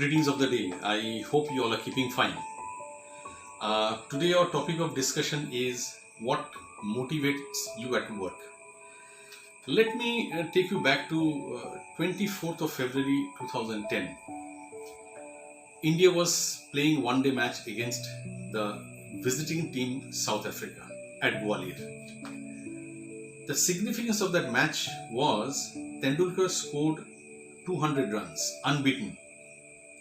greetings of the day. I hope you all are keeping fine. Today our topic of discussion is what motivates you at work. Let me take you back to 24th of February 2010. India was playing one day match against the visiting team South Africa at Gwalior. The significance of that match was Tendulkar scored 200 runs, unbeaten,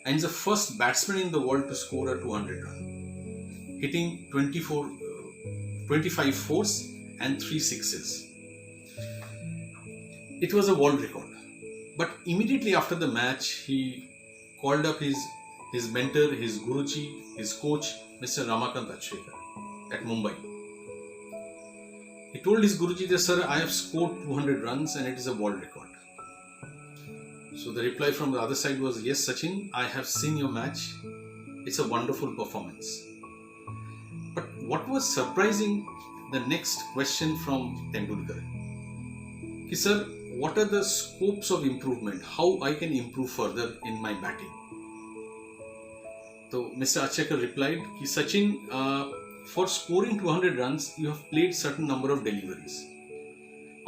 and is the first batsman in the world to score a 200 run, hitting 25 fours and 3 sixes. It was a world record. But immediately after the match, he called up his mentor, his Guruji, his coach, Mr. Ramakant Achrekar at Mumbai. He told his Guruji that, "Sir, I have scored 200 runs and it is a world record." So the reply from the other side was, "Yes, Sachin, I have seen your match. It's a wonderful performance." But what was surprising, the next question from Tendulkar. Sir, what are the scopes of improvement? How I can improve further in my batting? So Mr. Achrekar replied, "Sachin, for scoring 200 runs, you have played certain number of deliveries.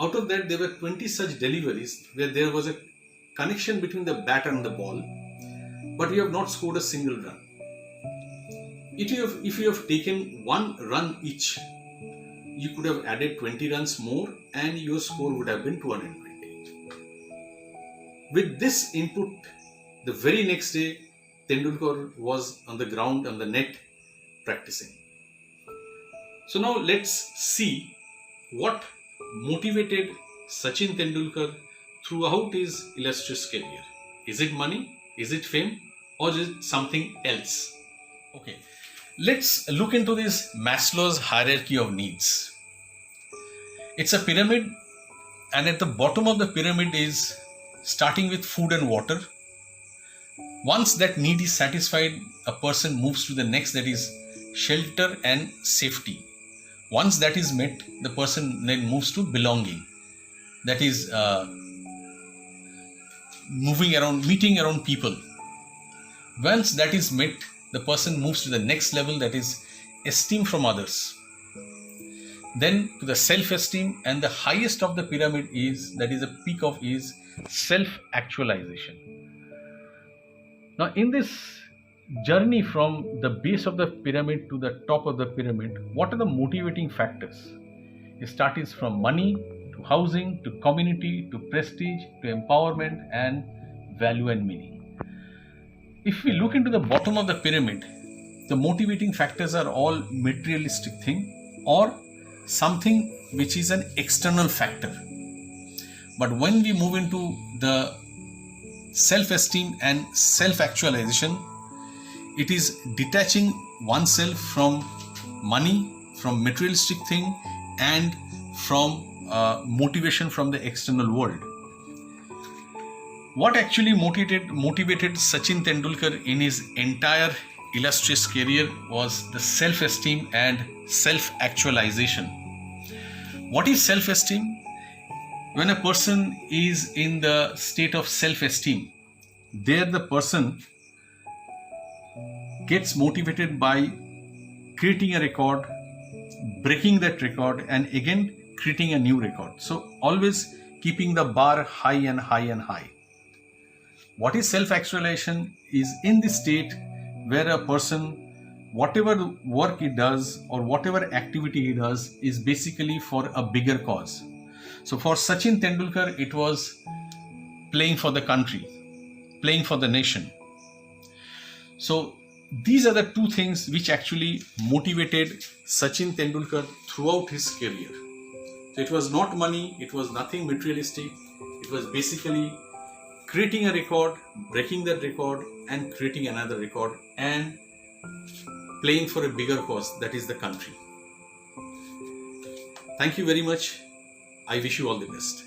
Out of that, there were 20 such deliveries where there was a connection between the bat and the ball, but you have not scored a single run. If you have taken one run each, you could have added 20 runs more and your score would have been 220. With this input, the very next day, Tendulkar was on the ground, on the net, practicing. So now let's see what motivated Sachin Tendulkar throughout his illustrious career. Is it money? Is it fame? Or is it something else? Okay, let's look into this Maslow's hierarchy of needs. It's a pyramid, and at the bottom of the pyramid is starting with food and water. Once that need is satisfied, a person moves to the next, that is shelter and safety. Once that is met, the person then moves to belonging, that is moving around, meeting around people. Once that is met, the person moves to the next level, that is esteem from others. Then to the self-esteem, and the highest of the pyramid is, that is a peak of, is self-actualization. Now in this journey from the base of the pyramid to the top of the pyramid, what are the motivating factors? It starts from money, to housing, to community, to prestige, to empowerment and value and meaning. If we look into the bottom of the pyramid, the motivating factors are all materialistic thing or something which is an external factor. But when we move into the self-esteem and self-actualization, it is detaching oneself from money, from materialistic thing, and from motivation from the external world. What actually motivated Sachin Tendulkar in his entire illustrious career was the self-esteem and self-actualization. What is self-esteem? When a person is in the state of self-esteem, there the person gets motivated by creating a record, breaking that record, and again creating a new record. So always keeping the bar high and high and high. What is self-actualization? Is in the state where a person, whatever work he does or whatever activity he does, is basically for a bigger cause. So for Sachin Tendulkar, it was playing for the country, playing for the nation. So these are the two things which actually motivated Sachin Tendulkar throughout his career. So it was not money, it was nothing materialistic, it was basically creating a record, breaking that record, and creating another record, and playing for a bigger cause, that is the country. Thank you very much. I wish you all the best.